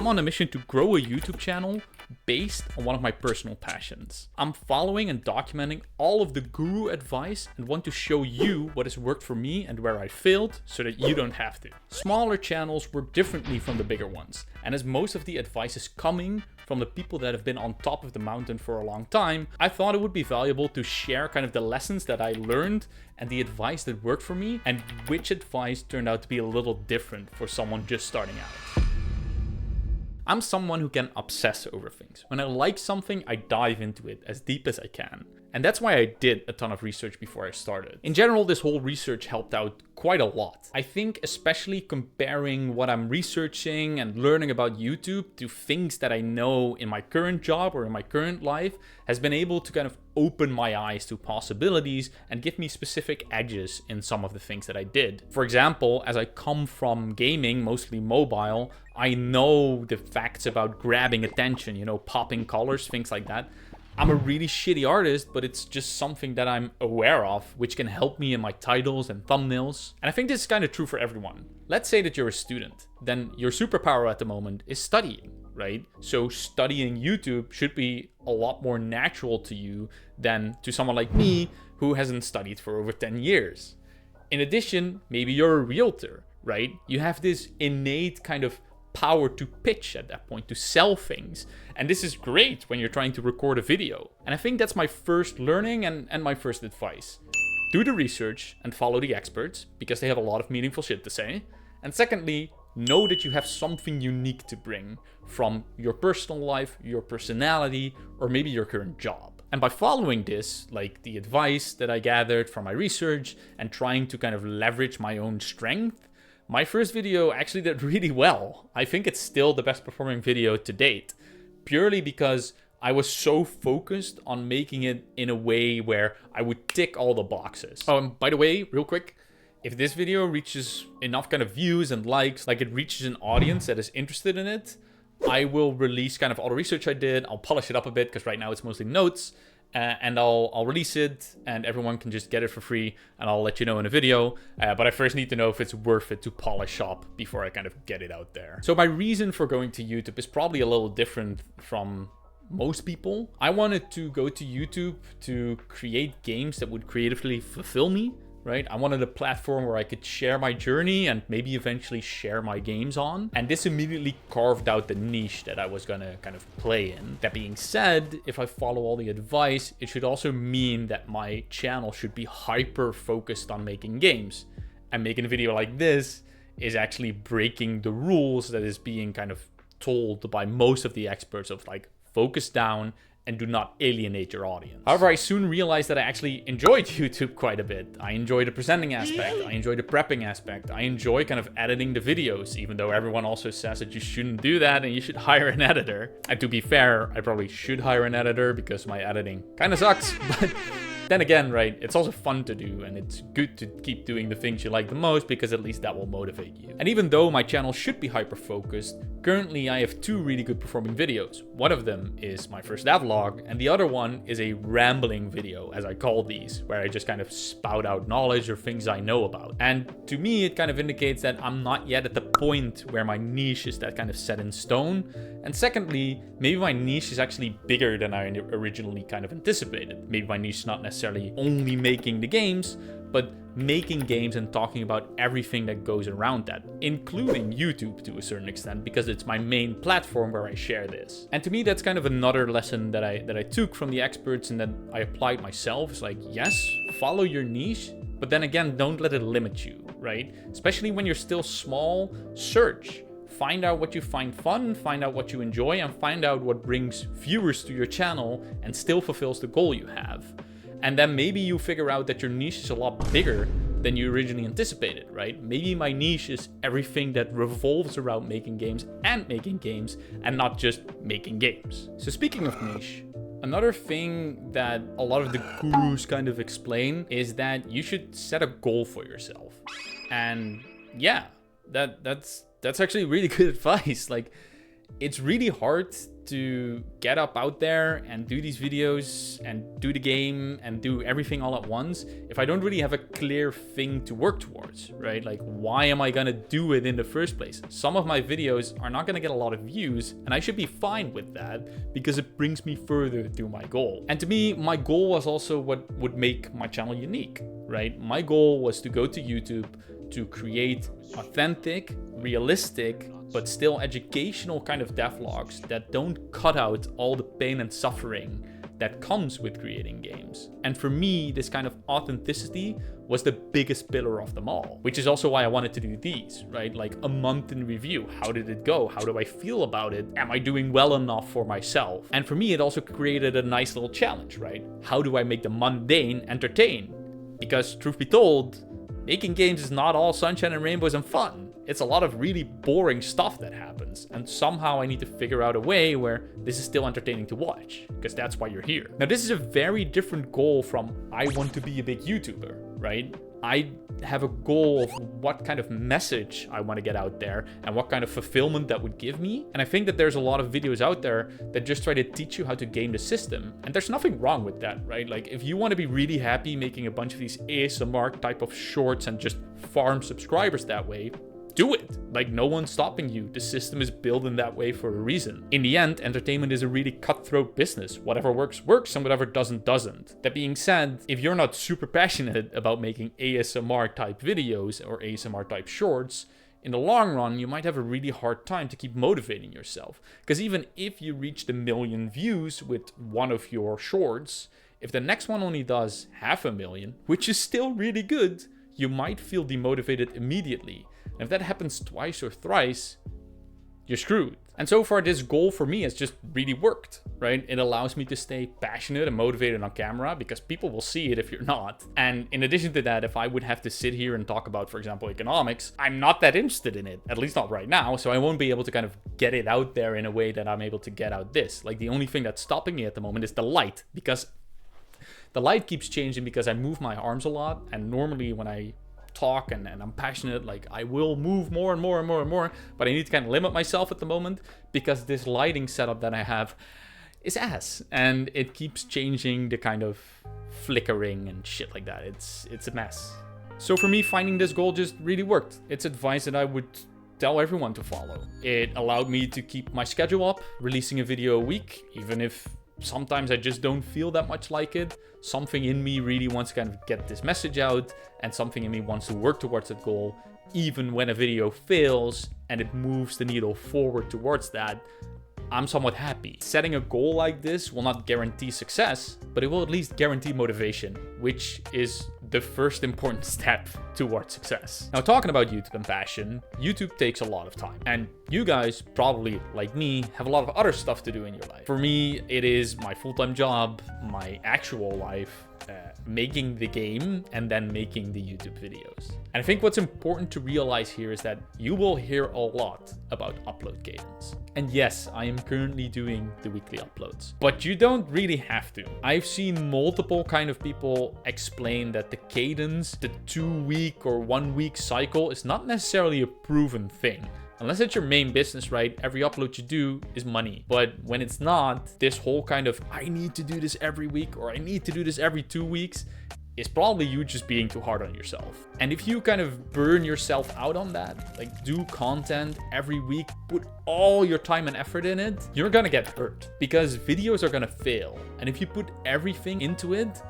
I'm on a mission to grow a YouTube channel based on one of my personal passions. I'm following and documenting all of the guru advice and want to show you what has worked for me and where I failed so that you don't have to. Smaller channels work differently from the bigger ones, and as most of the advice is coming from the people that have been on top of the mountain for a long time, I thought it would be valuable to share kind of the lessons that I learned and the advice that worked for me, and which advice turned out to be a little different for someone just starting out. I'm someone who can obsess over things. When I like something, I dive into it as deep as I can. And that's why I did a ton of research before I started. In general, this whole research helped out quite a lot. I think especially comparing what I'm researching and learning about YouTube to things that I know in my current job or in my current life has been able to kind of open my eyes to possibilities and give me specific edges in some of the things that I did. For example, as I come from gaming, mostly mobile, I know the facts about grabbing attention, popping colors, things like that. I'm a really shitty artist, but it's just something that I'm aware of, which can help me in my titles and thumbnails. And I think this is kind of true for everyone. Let's say that you're a student, then your superpower at the moment is studying, right? So studying YouTube should be a lot more natural to you than to someone like me who hasn't studied for over 10 years. In addition, maybe you're a realtor, right? You have this innate kind of power to pitch at that point, to sell things. And this is great when you're trying to record a video. And I think that's my first learning and my first advice. Do the research and follow the experts, because they have a lot of meaningful shit to say. And secondly, know that you have something unique to bring from your personal life, your personality, or maybe your current job. And by following this, like the advice that I gathered from my research and trying to kind of leverage my own strength, my first video actually did really well. I think it's still the best performing video to date, purely because I was so focused on making it in a way where I would tick all the boxes. Oh, and by the way, real quick, if this video reaches enough kind of views and likes, like it reaches an audience that is interested in it, I will release kind of all the research I did. I'll polish it up a bit because right now it's mostly notes. And I'll release it and everyone can just get it for free, and I'll let you know in a video. But I first need to know if it's worth it to polish up before I kind of get it out there. So my reason for going to YouTube is probably a little different from most people. I wanted to go to YouTube to create games that would creatively fulfill me, right? I wanted a platform where I could share my journey and maybe eventually share my games on. And this immediately carved out the niche that I was gonna kind of play in. That being said, if I follow all the advice, it should also mean that my channel should be hyper focused on making games. And making a video like this is actually breaking the rules that is being kind of told by most of the experts of like, focus down and do not alienate your audience. However, I soon realized that I actually enjoyed YouTube quite a bit. I enjoy the presenting aspect, I enjoy the prepping aspect, I enjoy kind of editing the videos, even though everyone also says that you shouldn't do that and you should hire an editor. And to be fair, I probably should hire an editor because my editing kind of sucks, but then again, right, it's also fun to do, and it's good to keep doing the things you like the most because at least that will motivate you. And even though my channel should be hyper-focused, currently I have 2 really good performing videos. One of them is my first devlog, and the other one is a rambling video, as I call these, where I just kind of spout out knowledge or things I know about. And to me, it kind of indicates that I'm not yet at the point where my niche is that kind of set in stone. And secondly, maybe my niche is actually bigger than I originally kind of anticipated. Maybe my niche is not necessarily only making the games, but making games and talking about everything that goes around that, including YouTube to a certain extent, because it's my main platform where I share this. And to me, that's kind of another lesson that I took from the experts and that I applied myself. It's like, yes, follow your niche, but then again, don't let it limit you, right? Especially when you're still small, search. Find out what you find fun, find out what you enjoy, and find out what brings viewers to your channel and still fulfills the goal you have. And then maybe you figure out that your niche is a lot bigger than you originally anticipated, right? Maybe my niche is everything that revolves around making games and not just making games. So speaking of niche, another thing that a lot of the gurus kind of explain is that you should set a goal for yourself. And yeah, that's actually really good advice. Like, it's really hard to get up out there and do these videos and do the game and do everything all at once if I don't really have a clear thing to work towards, right? Like, why am I gonna do it in the first place? Some of my videos are not gonna get a lot of views, and I should be fine with that because it brings me further to my goal. And to me, my goal was also what would make my channel unique, right? My goal was to go to YouTube to create authentic, realistic, but still educational kind of devlogs that don't cut out all the pain and suffering that comes with creating games. And for me, this kind of authenticity was the biggest pillar of them all, which is also why I wanted to do these, right? Like a month in review. How did it go? How do I feel about it? Am I doing well enough for myself? And for me, it also created a nice little challenge, right? How do I make the mundane entertain? Because truth be told, making games is not all sunshine and rainbows and fun. It's a lot of really boring stuff that happens. And somehow I need to figure out a way where this is still entertaining to watch, because that's why you're here. Now, this is a very different goal from I want to be a big YouTuber, right? I have a goal of what kind of message I want to get out there and what kind of fulfillment that would give me. And I think that there's a lot of videos out there that just try to teach you how to game the system. And there's nothing wrong with that, right? Like, if you want to be really happy making a bunch of these ASMR type of shorts and just farm subscribers that way, do it. Like, no one's stopping you. The system is built in that way for a reason. In the end, entertainment is a really cutthroat business. Whatever works, works, and whatever doesn't, doesn't. That being said, if you're not super passionate about making ASMR type videos or ASMR type shorts, in the long run, you might have a really hard time to keep motivating yourself. Because even if you reach the 1 million views with one of your shorts, if the next one only does 500,000, which is still really good, you might feel demotivated immediately. And if that happens twice or thrice, you're screwed. And so far, this goal for me has just really worked, right? It allows me to stay passionate and motivated on camera because people will see it if you're not. And in addition to that, if I would have to sit here and talk about, for example, economics, I'm not that interested in it, at least not right now. So I won't be able to kind of get it out there in a way that I'm able to get out this. Like, the only thing that's stopping me at the moment is the light, because the light keeps changing because I move my arms a lot. And normally when I talk and I'm passionate, like, I will move more and more and more and more, but I need to kind of limit myself at the moment because this lighting setup that I have is ass, and it keeps changing the kind of flickering and shit like that. It's a mess. So for me, finding this goal just really worked. It's advice that I would tell everyone to follow. It allowed me to keep my schedule up, releasing a video a week, even if sometimes I just don't feel that much like it. Something in me really wants to kind of get this message out, and something in me wants to work towards that goal. Even when a video fails and it moves the needle forward towards that, I'm somewhat happy. Setting a goal like this will not guarantee success, but it will at least guarantee motivation, which is the first important step towards success. Now, talking about YouTube and passion, YouTube takes a lot of time. And you guys, probably like me, have a lot of other stuff to do in your life. For me, it is my full-time job, my actual life, making the game, and then making the YouTube videos. And I think what's important to realize here is that you will hear a lot about upload cadence. And yes, I am currently doing the weekly uploads, but you don't really have to. I've seen multiple kind of people explain that the cadence, the 2-week or 1-week cycle, is not necessarily a proven thing. Unless it's your main business, right? Every upload you do is money. But when it's not, this whole kind of, I need to do this every week or I need to do this every 2 weeks, is probably you just being too hard on yourself. And if you kind of burn yourself out on that, like do content every week, put all your time and effort in it, you're gonna get hurt because videos are gonna fail. And if you put everything into it,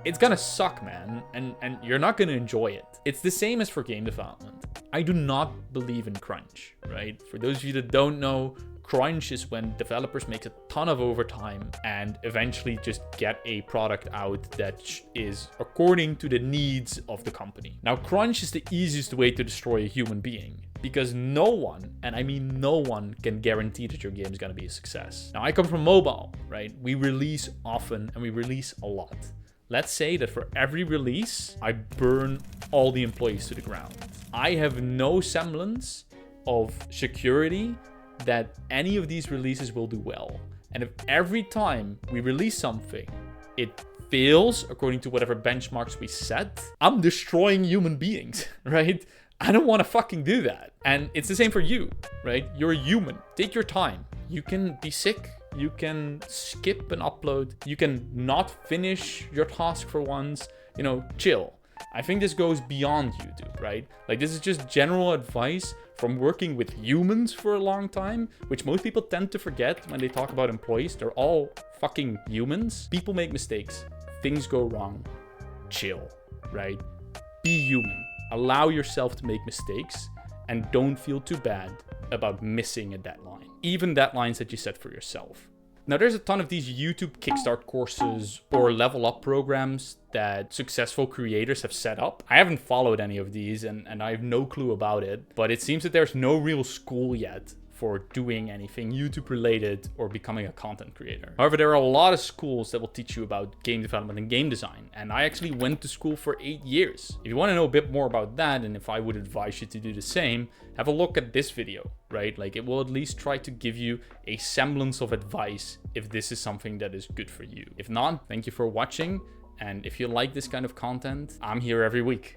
it's gonna suck, man, and you're not gonna enjoy it. It's the same as for game development. I do not believe in crunch, right? For those of you that don't know, crunch is when developers make a ton of overtime and eventually just get a product out that is according to the needs of the company. Now, crunch is the easiest way to destroy a human being, because no one, and I mean no one, can guarantee that your game is gonna be a success. Now, I come from mobile, right? We release often and we release a lot. Let's say that for every release, I burn all the employees to the ground. I have no semblance of security that any of these releases will do well. And if every time we release something, it fails according to whatever benchmarks we set, I'm destroying human beings, right? I don't want to fucking do that. And it's the same for you, right? You're a human. Take your time. You can be sick. You can skip an upload. You can not finish your task for once. You know, chill. I think this goes beyond YouTube, right? Like, this is just general advice from working with humans for a long time, which most people tend to forget when they talk about employees. They're all fucking humans. People make mistakes. Things go wrong. Chill, right? Be human. Allow yourself to make mistakes and don't feel too bad about missing a deadline. Even deadlines that you set for yourself. Now, there's a ton of these YouTube Kickstart courses or level up programs that successful creators have set up. I haven't followed any of these and I have no clue about it, but it seems that there's no real school yet for doing anything YouTube related or becoming a content creator. However, there are a lot of schools that will teach you about game development and game design. And I actually went to school for 8 years. If you want to know a bit more about that, and if I would advise you to do the same, have a look at this video, right? Like, it will at least try to give you a semblance of advice if this is something that is good for you. If not, thank you for watching. And if you like this kind of content, I'm here every week.